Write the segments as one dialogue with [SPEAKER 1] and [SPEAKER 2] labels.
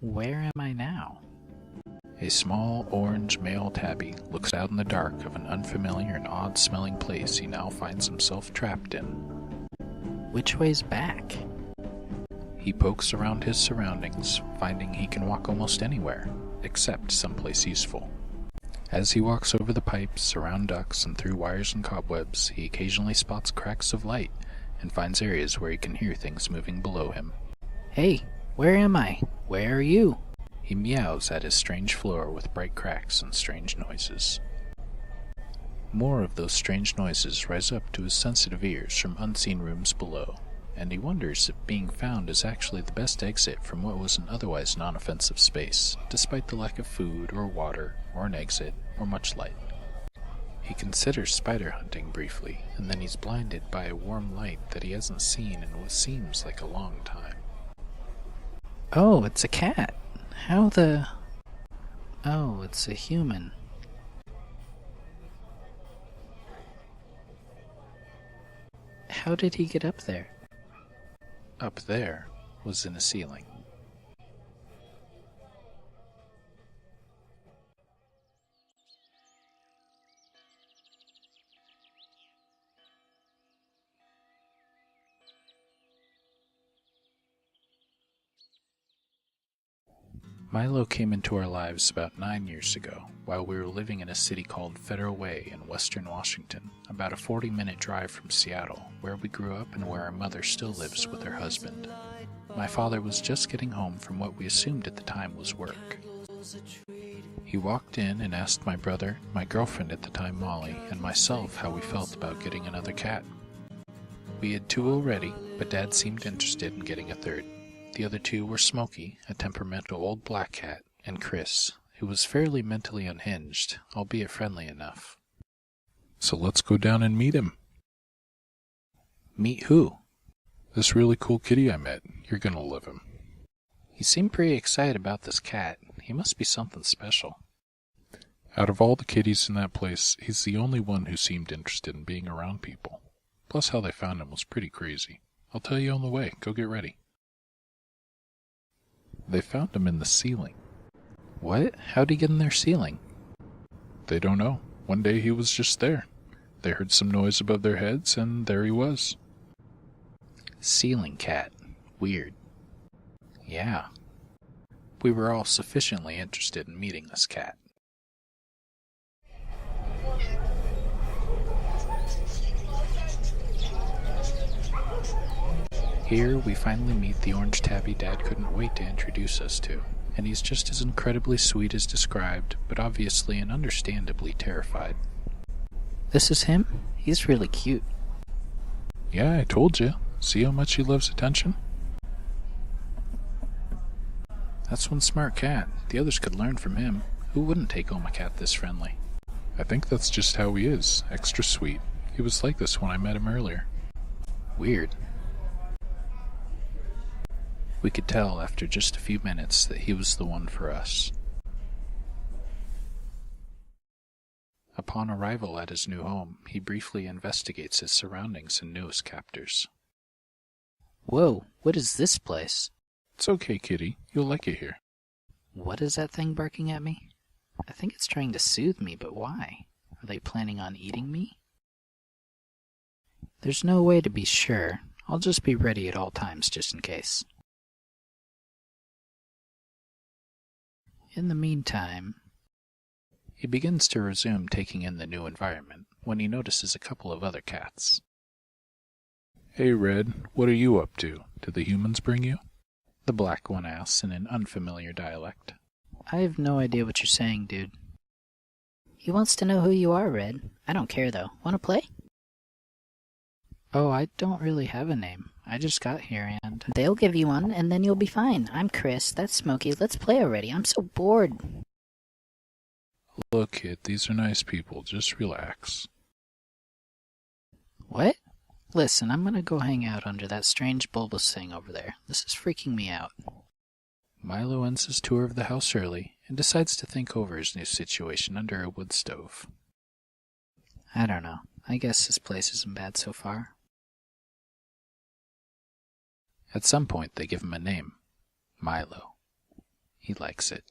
[SPEAKER 1] Where am I now?
[SPEAKER 2] A small orange male tabby looks out in the dark of an unfamiliar and odd-smelling place he now finds himself trapped in.
[SPEAKER 1] Which way's back?
[SPEAKER 2] He pokes around his surroundings, finding he can walk almost anywhere, except someplace useful. As he walks over the pipes, around ducts, and through wires and cobwebs, he occasionally spots cracks of light and finds areas where he can hear things moving below him.
[SPEAKER 1] Hey, where am I? Where are you?
[SPEAKER 2] He meows at his strange floor with bright cracks and strange noises. More of those strange noises rise up to his sensitive ears from unseen rooms below, and he wonders if being found is actually the best exit from what was an otherwise non-offensive space, despite the lack of food or water or an exit or much light. He considers spider hunting briefly, and then he's blinded by a warm light that he hasn't seen in what seems like a long time.
[SPEAKER 1] Oh, it's a cat. How the... Oh, it's a human. How did he get up there?
[SPEAKER 2] Up there was in a ceiling. Milo came into our lives about 9 years ago, while we were living in a city called Federal Way in western Washington, about a 40-minute drive from Seattle, where we grew up and where our mother still lives with her husband. My father was just getting home from what we assumed at the time was work. He walked in and asked my brother, my girlfriend at the time Molly, and myself how we felt about getting another cat. We had 2 already, but Dad seemed interested in getting a third. The other 2 were Smokey, a temperamental old black cat, and Chris, who was fairly mentally unhinged, albeit friendly enough. So let's go down and meet him.
[SPEAKER 1] Meet who?
[SPEAKER 2] This really cool kitty I met. You're gonna love him.
[SPEAKER 1] He seemed pretty excited about this cat. He must be something special.
[SPEAKER 2] Out of all the kitties in that place, he's the only one who seemed interested in being around people. Plus how they found him was pretty crazy. I'll tell you on the way. Go get ready. They found him in the ceiling.
[SPEAKER 1] What? How'd he get in their ceiling?
[SPEAKER 2] They don't know. One day he was just there. They heard some noise above their heads, and there he was.
[SPEAKER 1] Ceiling cat. Weird. Yeah. We were all sufficiently interested in meeting this cat. Here, we finally meet the orange tabby Dad couldn't wait to introduce us to, and he's just as incredibly sweet as described, but obviously and understandably terrified. This is him? He's really cute.
[SPEAKER 2] Yeah, I told you. See how much he loves attention?
[SPEAKER 1] That's one smart cat. The others could learn from him. Who wouldn't take home a cat this friendly?
[SPEAKER 2] I think that's just how he is. Extra sweet. He was like this when I met him earlier.
[SPEAKER 1] Weird. We could tell after just a few minutes that he was the one for us. Upon arrival at his new home, he briefly investigates his surroundings and newest captors. Whoa, what is this place?
[SPEAKER 2] It's okay, kitty. You'll like it here.
[SPEAKER 1] What is that thing barking at me? I think it's trying to soothe me, but why? Are they planning on eating me? There's no way to be sure. I'll just be ready at all times just in case. In the meantime, he begins to resume taking in the new environment when he notices a couple of other cats.
[SPEAKER 2] Hey, Red, what are you up to? Did the humans bring you?
[SPEAKER 1] The black one asks in an unfamiliar dialect. I have no idea what you're saying, dude.
[SPEAKER 3] He wants to know who you are, Red. I don't care, though. Want to play?
[SPEAKER 1] Oh, I don't really have a name. I just got here and...
[SPEAKER 3] They'll give you one, and then you'll be fine. I'm Chris. That's Smokey. Let's play already. I'm so bored.
[SPEAKER 2] Look, kid, these are nice people. Just relax.
[SPEAKER 1] What? Listen, I'm gonna go hang out under that strange bulbous thing over there. This is freaking me out. Milo ends his tour of the house early and decides to think over his new situation under a wood stove. I don't know. I guess this place isn't bad so far. At some point, they give him a name. Milo.
[SPEAKER 2] He likes it.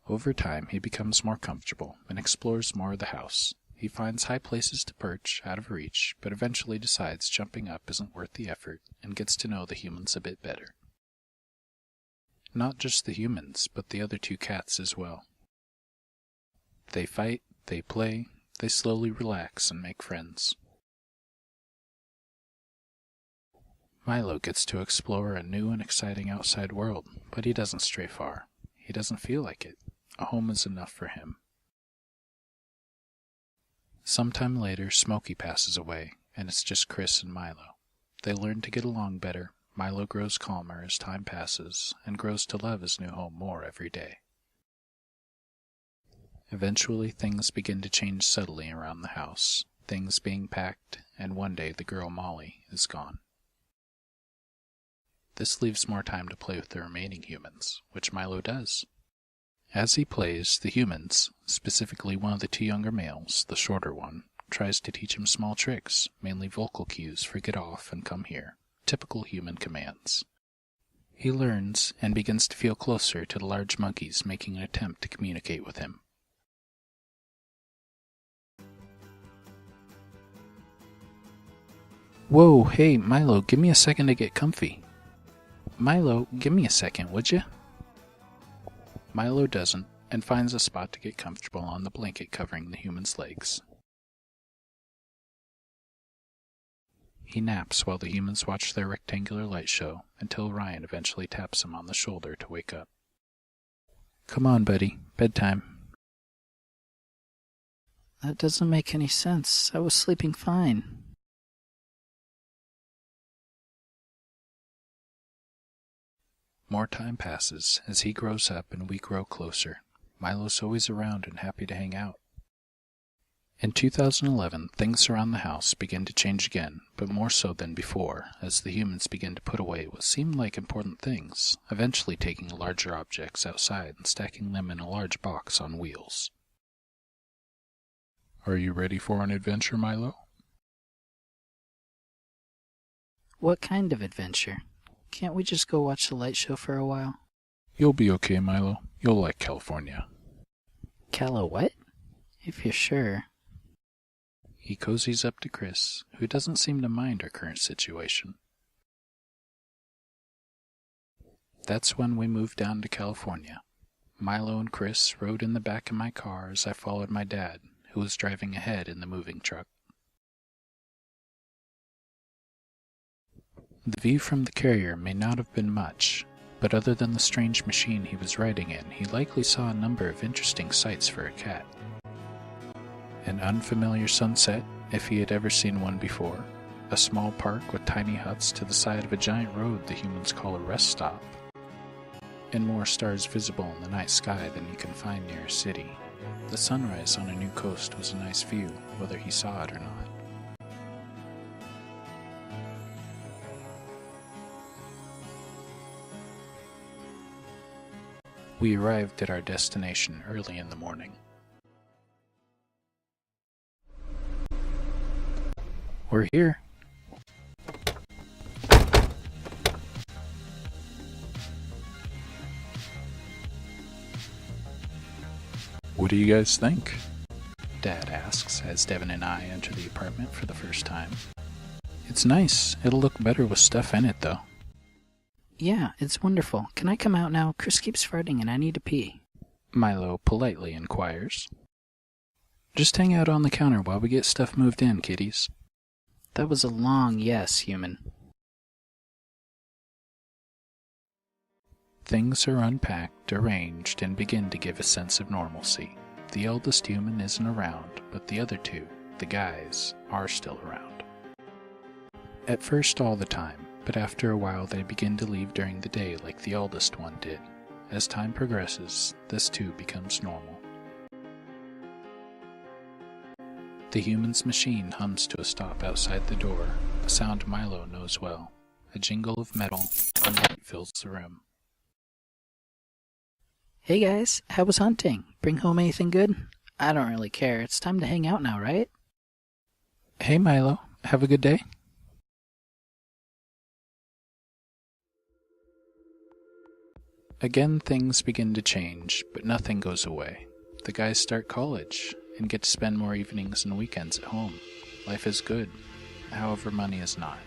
[SPEAKER 2] Over time, he becomes more comfortable and explores more of the house. He finds high places to perch, out of reach, but eventually decides jumping up isn't worth the effort and gets to know the humans a bit better. Not just the humans, but the other two cats as well. They fight, they play, they slowly relax and make friends. Milo gets to explore a new and exciting outside world, but he doesn't stray far. He doesn't feel like it. A home is enough for him. Sometime later, Smokey passes away, and it's just Chris and Milo. They learn to get along better. Milo grows calmer as time passes, and grows to love his new home more every day. Eventually, things begin to change subtly around the house, things being packed, and one day the girl Molly is gone. This leaves more time to play with the remaining humans, which Milo does. As he plays, the humans, specifically one of the two younger males, the shorter one, tries to teach him small tricks, mainly vocal cues for get off and come here, typical human commands. He learns and begins to feel closer to the large monkeys making an attempt to communicate with him. Whoa, hey, Milo, give me a second to get comfy. Milo, give me a second, would you? Milo doesn't, and finds a spot to get comfortable on the blanket covering the human's legs. He naps while the humans watch their rectangular light show until Ryan eventually taps him on the shoulder to wake up. Come on, buddy, bedtime.
[SPEAKER 3] That doesn't make any sense. I was sleeping fine.
[SPEAKER 2] More time passes as he grows up and we grow closer. Milo's always around and happy to hang out. In 2011, things around the house begin to change again, but more so than before, as the humans begin to put away what seemed like important things, eventually taking larger objects outside and stacking them in a large box on wheels. Are you ready for an adventure, Milo?
[SPEAKER 3] What kind of adventure? Can't we just go watch the light show for a while?
[SPEAKER 2] You'll be okay, Milo. You'll like California.
[SPEAKER 3] Calla what? If you're sure.
[SPEAKER 2] He cozies up to Chris, who doesn't seem to mind our current situation. That's when we moved down to California. Milo and Chris rode in the back of my car as I followed my dad, who was driving ahead in the moving truck. The view from the carrier may not have been much, but other than the strange machine he was riding in, he likely saw a number of interesting sights for a cat. An unfamiliar sunset, if he had ever seen one before, a small park with tiny huts to the side of a giant road the humans call a rest stop, and more stars visible in the night sky than you can find near a city. The sunrise on a new coast was a nice view, whether he saw it or not. We arrived at our destination early in the morning. We're here. What do you guys think? Dad asks as Devin and I enter the apartment for the first time. It's nice. It'll look better with stuff in it, though.
[SPEAKER 3] Yeah, it's wonderful. Can I come out now? Chris keeps farting and I need to pee.
[SPEAKER 2] Milo politely inquires. Just hang out on the counter while we get stuff moved in, kiddies.
[SPEAKER 3] That was a long yes, human.
[SPEAKER 2] Things are unpacked, arranged, and begin to give a sense of normalcy. The eldest human isn't around, but the other two, the guys, are still around. At first all the time, but after a while they begin to leave during the day like the eldest one did. As time progresses, this too becomes normal. The human's machine hums to a stop outside the door, a sound Milo knows well. A jingle of metal and light fills the room.
[SPEAKER 3] Hey guys, how was hunting? Bring home anything good? I don't really care. It's time to hang out now, right?
[SPEAKER 2] Hey Milo, have a good day? Again, things begin to change, but nothing goes away. The guys start college and get to spend more evenings and weekends at home. Life is good, however money is not.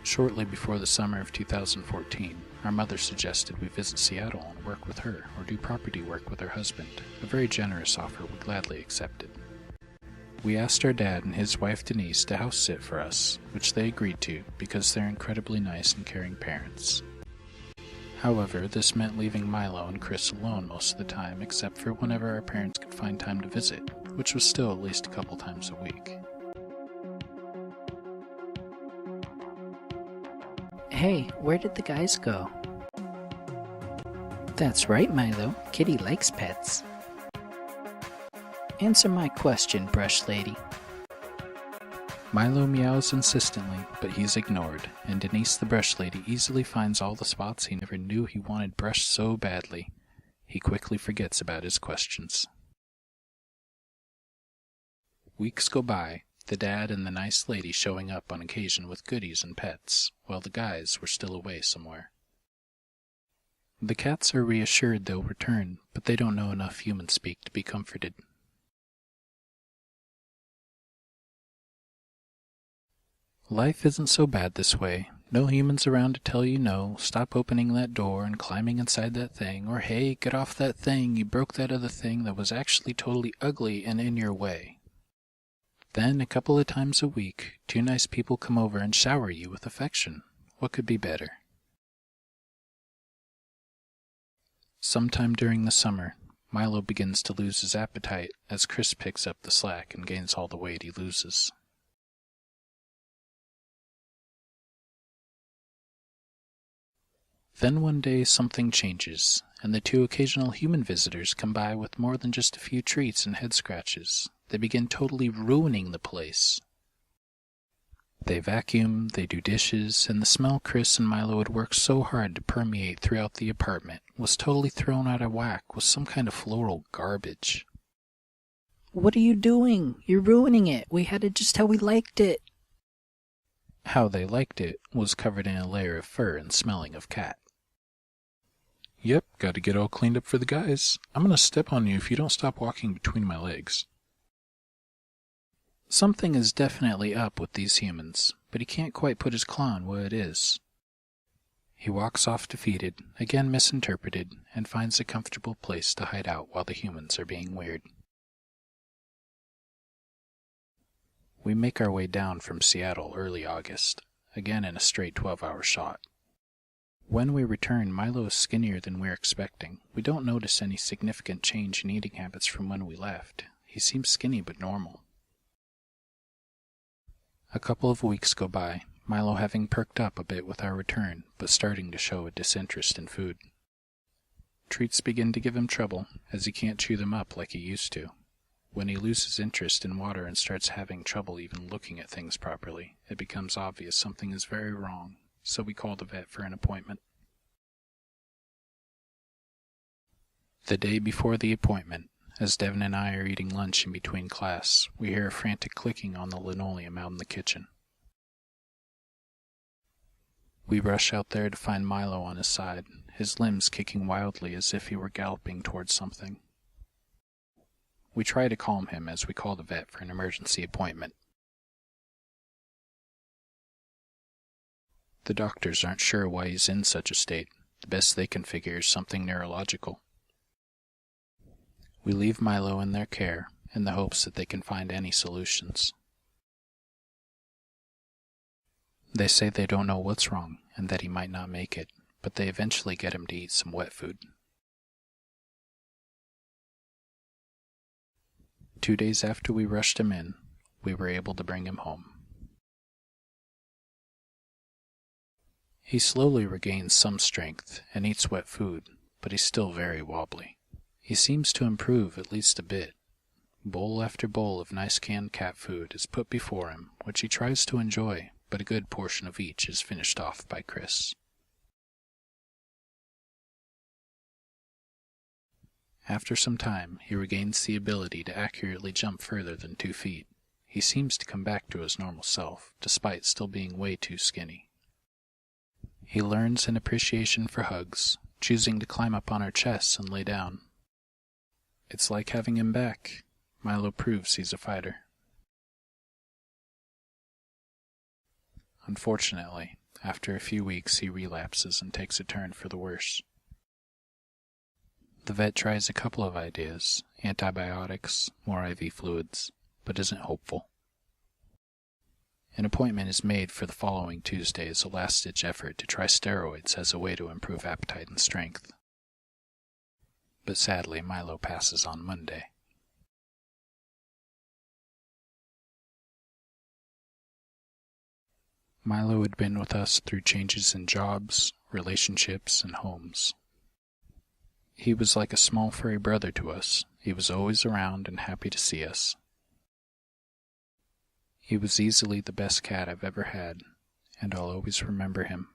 [SPEAKER 2] Shortly before the summer of 2014, our mother suggested we visit Seattle and work with her or do property work with her husband, a very generous offer we gladly accepted. We asked our dad and his wife Denise to house sit for us, which they agreed to because they're incredibly nice and caring parents. However, this meant leaving Milo and Chris alone most of the time except for whenever our parents could find time to visit, which was still at least a couple times a week.
[SPEAKER 3] Hey, where did the guys go? That's right, Milo. Kitty likes pets. Answer my question, Brush Lady.
[SPEAKER 2] Milo meows insistently, but he's ignored, and Denise the Brush Lady easily finds all the spots he never knew he wanted brushed so badly. He quickly forgets about his questions. Weeks go by, the dad and the nice lady showing up on occasion with goodies and pets, while the guys were still away somewhere. The cats are reassured they'll return, but they don't know enough human speak to be comforted. Life isn't so bad this way. No humans around to tell you no, stop opening that door and climbing inside that thing, or hey, get off that thing, you broke that other thing that was actually totally ugly and in your way. Then, a couple of times a week, two nice people come over and shower you with affection. What could be better? Sometime during the summer, Milo begins to lose his appetite as Chris picks up the slack and gains all the weight he loses. Then one day something changes, and the two occasional human visitors come by with more than just a few treats and head scratches. They begin totally ruining the place. They vacuum, they do dishes, and the smell Chris and Milo had worked so hard to permeate throughout the apartment was totally thrown out of whack with some kind of floral garbage.
[SPEAKER 3] What are you doing? You're ruining it. We had it just how we liked it.
[SPEAKER 2] How they liked it was covered in a layer of fur and smelling of cat. Yep, gotta get all cleaned up for the guys. I'm gonna step on you if you don't stop walking between my legs. Something is definitely up with these humans, but he can't quite put his claw on what it is. He walks off defeated, again misinterpreted, and finds a comfortable place to hide out while the humans are being weird. We make our way down from Seattle early August, again in a straight 12-hour shot. When we return, Milo is skinnier than we're expecting. We don't notice any significant change in eating habits from when we left. He seems skinny but normal. A couple of weeks go by, Milo having perked up a bit with our return, but starting to show a disinterest in food. Treats begin to give him trouble, as he can't chew them up like he used to. When he loses interest in water and starts having trouble even looking at things properly, it becomes obvious something is very wrong, so we call the vet for an appointment. The day before the appointment, as Devin and I are eating lunch in between class, we hear a frantic clicking on the linoleum out in the kitchen. We rush out there to find Milo on his side, his limbs kicking wildly as if he were galloping towards something. We try to calm him as we call the vet for an emergency appointment. The doctors aren't sure why he's in such a state. The best they can figure is something neurological. We leave Milo in their care in the hopes that they can find any solutions. They say they don't know what's wrong and that he might not make it, but they eventually get him to eat some wet food. 2 days after we rushed him in, we were able to bring him home. He slowly regains some strength and eats wet food, but he's still very wobbly. He seems to improve at least a bit. Bowl after bowl of nice canned cat food is put before him, which he tries to enjoy, but a good portion of each is finished off by Chris. After some time, he regains the ability to accurately jump further than 2 feet. He seems to come back to his normal self, despite still being way too skinny. He learns an appreciation for hugs, choosing to climb up on our chests and lay down. It's like having him back. Milo proves he's a fighter. Unfortunately, after a few weeks he relapses and takes a turn for the worse. The vet tries a couple of ideas, antibiotics, more IV fluids, but isn't hopeful. An appointment is made for the following Tuesday as a last-ditch effort to try steroids as a way to improve appetite and strength. But sadly, Milo passes on Monday. Milo had been with us through changes in jobs, relationships, and homes. He was like a small furry brother to us. He was always around and happy to see us. He was easily the best cat I've ever had, and I'll always remember him.